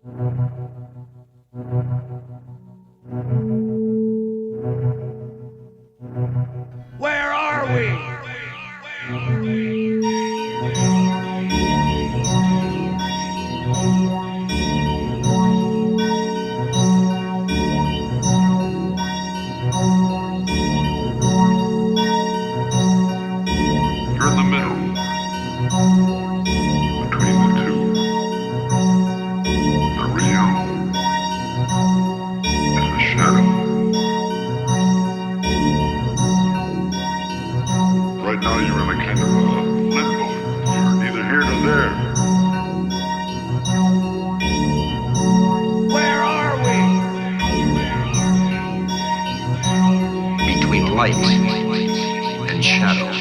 Where are we? You're in the middle, between the two. The real and the shadow. Right now you're in a kind of a limbo. You're neither here nor there. Where are we? Between light and shadow.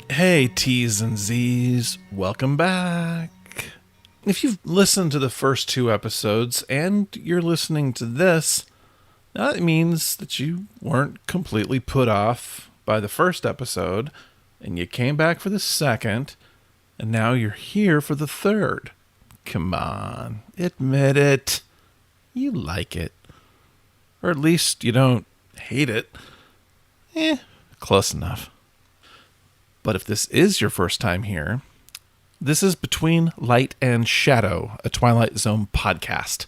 Hey T's and Z's, welcome back. If you've listened to the first two episodes and you're listening to this, that means that you weren't completely put off by the first episode and you came back for the second and now you're here for the third. Come on, admit it. You like it. Or at least you don't hate it. Close enough. But if this is your first time here, this is Between Light and Shadow, a Twilight Zone podcast.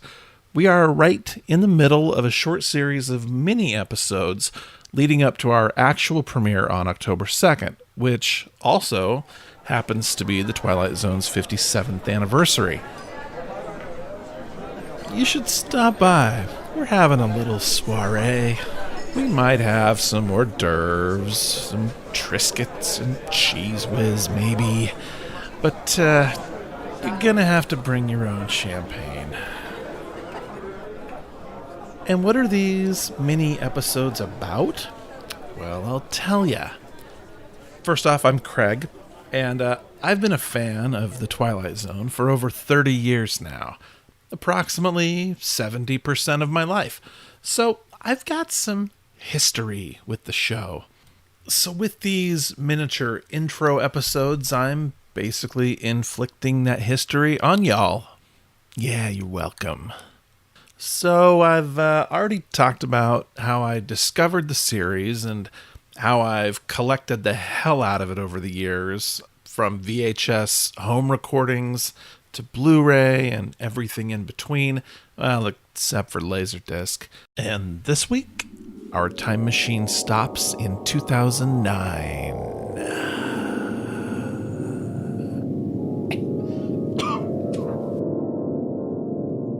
We are right in the middle of a short series of mini episodes leading up to our actual premiere on October 2nd, which also happens to be the Twilight Zone's 57th anniversary. You should stop by. We're having a little soiree. We might have some hors d'oeuvres, some Triscuits and Cheese Whiz maybe, but you're gonna have to bring your own champagne. And what are these mini episodes about? Well, I'll tell ya. First off, I'm Craig, and I've been a fan of the Twilight Zone for over 30 years now, approximately 70% of my life. So I've got some history with the show. So with these miniature intro episodes, I'm basically inflicting that history on y'all. Yeah, you're welcome. So I've already talked about how I discovered the series and how I've collected the hell out of it over the years, from VHS home recordings to Blu-ray and everything in between, well, except for Laserdisc. And this week, our time machine stops in 2009.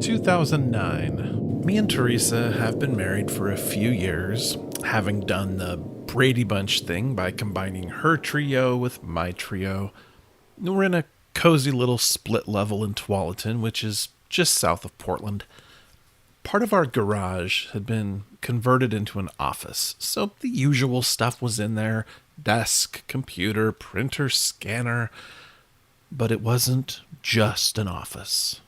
2009. Me and Teresa have been married for a few years, having done the Brady Bunch thing by combining her trio with my trio. We're in a cozy little split level in Tualatin, which is just south of Portland. Part of our garage had been converted into an office, so the usual stuff was in there: desk, computer, printer, scanner. But it wasn't just an office.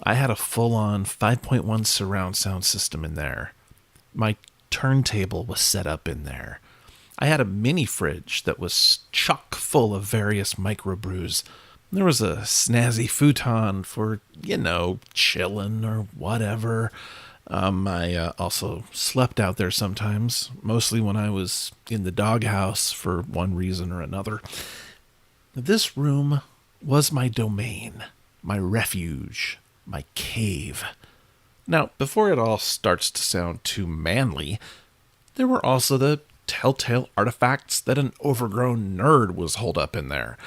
I had a full-on 5.1 surround sound system in there. My turntable was set up in there. I had a mini fridge that was chock full of various microbrews. There was a snazzy futon for, chillin' or whatever. I also slept out there sometimes, mostly when I was in the doghouse for one reason or another. This room was my domain, my refuge, my cave. Now, before it all starts to sound too manly, there were also the telltale artifacts that an overgrown nerd was holed up in there.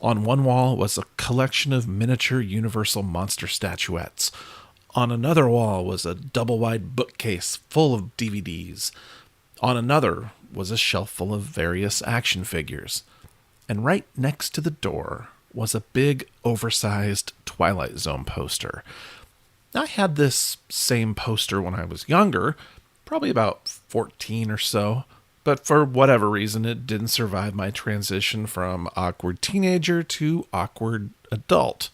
On one wall was a collection of miniature Universal monster statuettes. On another wall was a double-wide bookcase full of DVDs. On another was a shelf full of various action figures. And right next to the door was a big, oversized Twilight Zone poster. I had this same poster when I was younger, probably about 14 or so, but for whatever reason it didn't survive my transition from awkward teenager to awkward adult.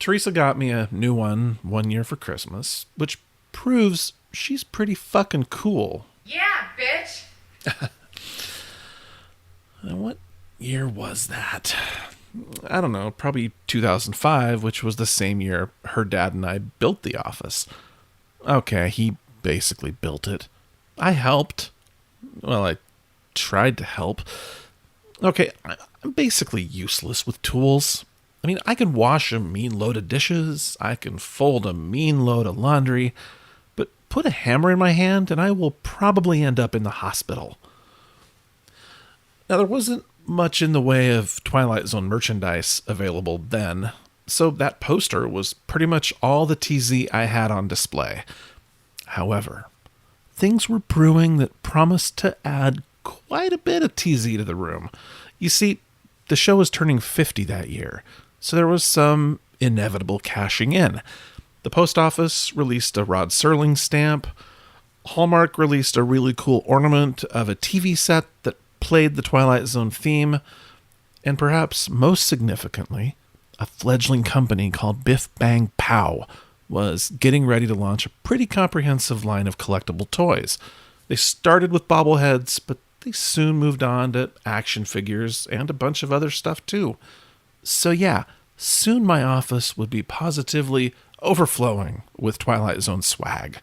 Teresa got me a new one year for Christmas, which proves she's pretty fucking cool. Yeah, bitch. And what year was that? I don't know, probably 2005, which was the same year her dad and I built the office. Okay, he basically built it. I helped. Well, I tried to help. Okay, I'm basically useless with tools. I mean, I can wash a mean load of dishes, I can fold a mean load of laundry, but put a hammer in my hand and I will probably end up in the hospital. Now, there wasn't much in the way of Twilight Zone merchandise available then, so that poster was pretty much all the TZ I had on display. However, things were brewing that promised to add quite a bit of TZ to the room. You see, the show was turning 50 that year, so there was some inevitable cashing in. The post office released a Rod Serling stamp. Hallmark released a really cool ornament of a TV set that played the Twilight Zone theme. And perhaps most significantly, a fledgling company called Biff Bang Pow was getting ready to launch a pretty comprehensive line of collectible toys. They started with bobbleheads, but they soon moved on to action figures and a bunch of other stuff too. So yeah, soon my office would be positively overflowing with Twilight Zone swag.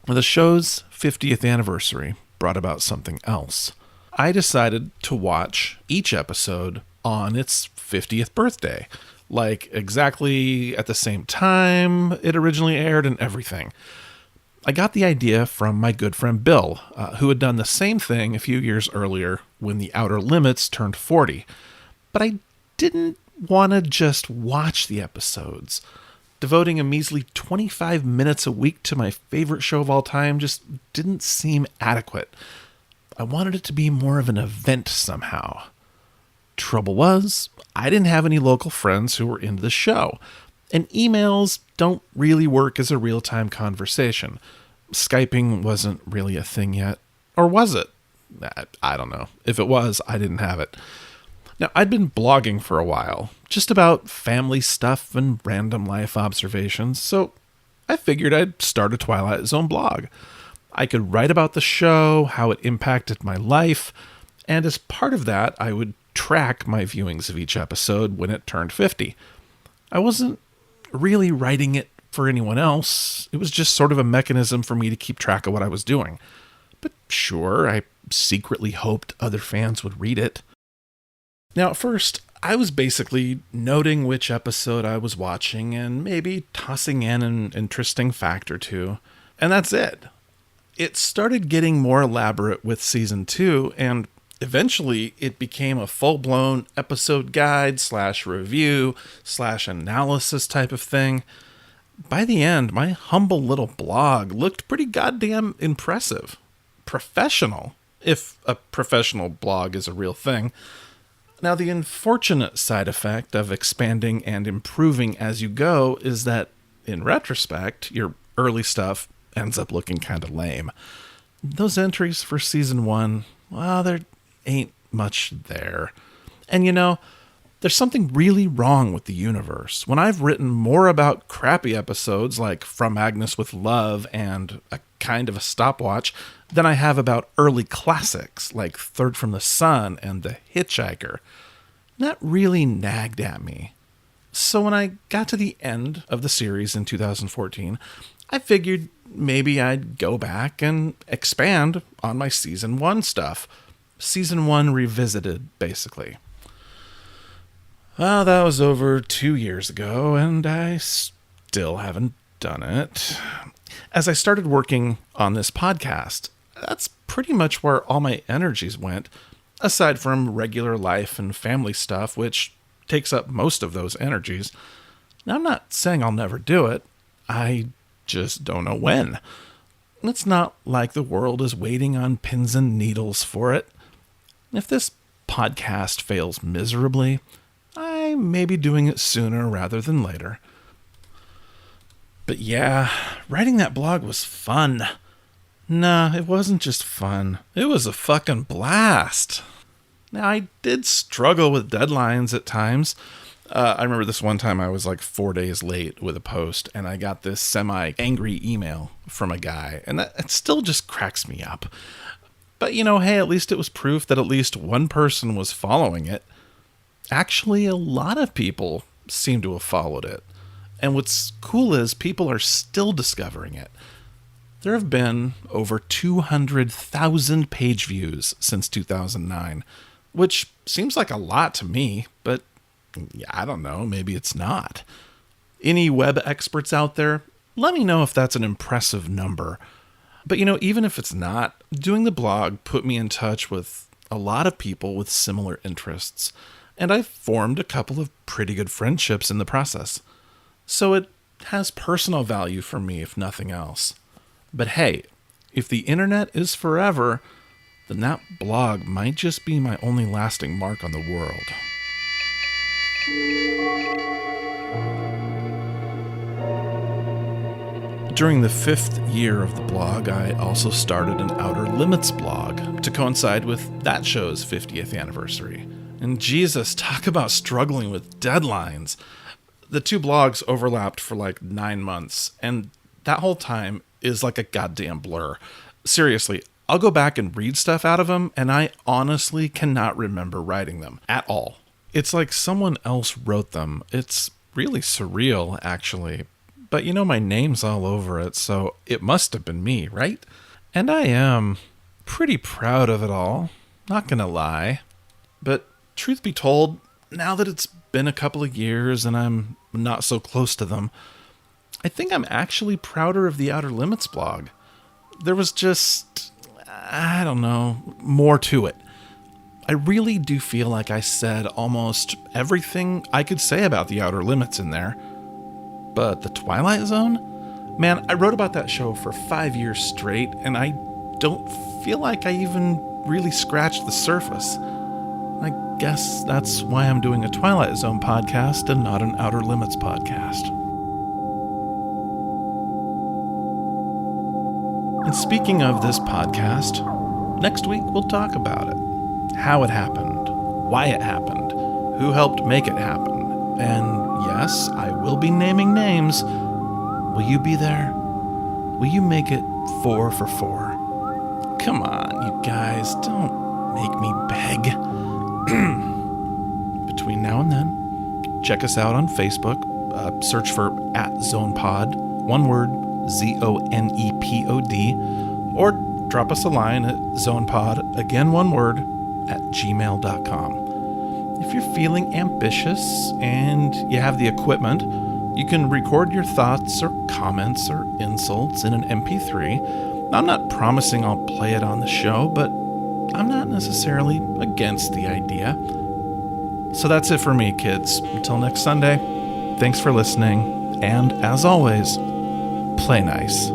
The show's 50th anniversary brought about something else. I decided to watch each episode on its 50th birthday, like exactly at the same time it originally aired and everything. I got the idea from my good friend Bill, who had done the same thing a few years earlier when The Outer Limits turned 40. But I didn't want to just watch the episodes. Devoting a measly 25 minutes a week to my favorite show of all time just didn't seem adequate. I wanted it to be more of an event somehow. Trouble was, I didn't have any local friends who were into the show, and emails don't really work as a real-time conversation. Skyping wasn't really a thing yet. Or was it? I don't know. If it was, I didn't have it. Now, I'd been blogging for a while, just about family stuff and random life observations, so I figured I'd start a Twilight Zone blog. I could write about the show, how it impacted my life, and as part of that, I would track my viewings of each episode when it turned 50. I wasn't really writing it for anyone else. It was just sort of a mechanism for me to keep track of what I was doing. But sure, I secretly hoped other fans would read it. Now, at first, I was basically noting which episode I was watching and maybe tossing in an interesting fact or two. And that's it. It started getting more elaborate with season 2, and eventually it became a full-blown episode guide / review / analysis type of thing. By the end, my humble little blog looked pretty goddamn impressive. Professional, if a professional blog is a real thing. Now, the unfortunate side effect of expanding and improving as you go is that, in retrospect, your early stuff ends up looking kind of lame. Those entries for season 1, well, there ain't much there. And you know, there's something really wrong with the universe. When I've written more about crappy episodes like From Agnes with Love and A Kind of a Stopwatch than I have about early classics like Third from the Sun and The Hitchhiker. That really nagged at me. So when I got to the end of the series in 2014, I figured maybe I'd go back and expand on my season 1 stuff. Season 1 revisited, basically. Well, that was over 2 years ago, and I still haven't done it. As I started working on this podcast, that's pretty much where all my energies went, aside from regular life and family stuff, which takes up most of those energies. Now, I'm not saying I'll never do it. I just don't know when. It's not like the world is waiting on pins and needles for it. If this podcast fails miserably, I may be doing it sooner rather than later. But yeah, writing that blog was fun. Nah, it wasn't just fun. It was a fucking blast. Now, I did struggle with deadlines at times. I remember this one time I was like 4 days late with a post, and I got this semi-angry email from a guy, and that it still just cracks me up. But, hey, at least it was proof that at least one person was following it. Actually, a lot of people seem to have followed it. And what's cool is people are still discovering it. There have been over 200,000 page views since 2009, which seems like a lot to me, but I don't know, maybe it's not. Any web experts out there, let me know if that's an impressive number. But even if it's not, doing the blog put me in touch with a lot of people with similar interests, and I've formed a couple of pretty good friendships in the process. So it has personal value for me, if nothing else. But hey, if the internet is forever, then that blog might just be my only lasting mark on the world. During the 5th year of the blog, I also started an Outer Limits blog to coincide with that show's 50th anniversary. And Jesus, talk about struggling with deadlines. The two blogs overlapped for like 9 months, and that whole time is like a goddamn blur. Seriously, I'll go back and read stuff out of them, and I honestly cannot remember writing them at all. It's like someone else wrote them. It's really surreal, actually. But my name's all over it, so it must have been me, right? And I am pretty proud of it all, not gonna lie. But truth be told, now that it's been a couple of years and I'm not so close to them, I think I'm actually prouder of the Outer Limits blog. There was just, I don't know, more to it. I really do feel like I said almost everything I could say about the Outer Limits in there. But the Twilight Zone? Man, I wrote about that show for 5 years straight, and I don't feel like I even really scratched the surface. I guess that's why I'm doing a Twilight Zone podcast and not an Outer Limits podcast. And speaking of this podcast, next week we'll talk about it. How it happened, why it happened, who helped make it happen, and yes, I will be naming names. Will you be there? Will you make it 4 for 4? Come on, you guys, don't make me beg. Between now and then, check us out on Facebook. Search for @ZonePod, one word, ZONEPOD, or drop us a line at zonepod, again one word, @gmail.com. If you're feeling ambitious and you have the equipment, you can record your thoughts or comments or insults in an MP3. I'm not promising I'll play it on the show, but I'm not necessarily against the idea. So that's it for me, kids. Until next Sunday, thanks for listening, and as always, play nice.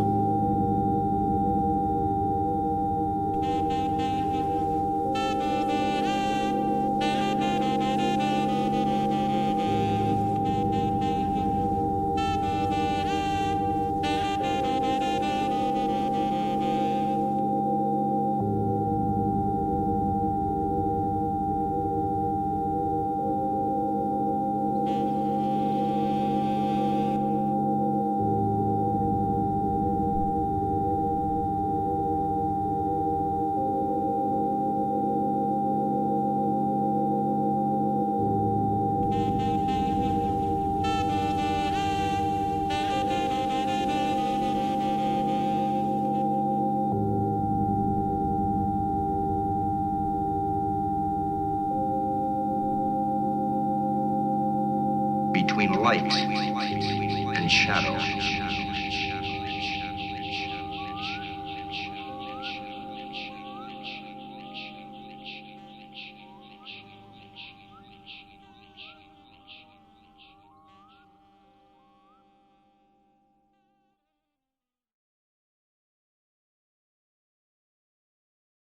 Between light and shadow.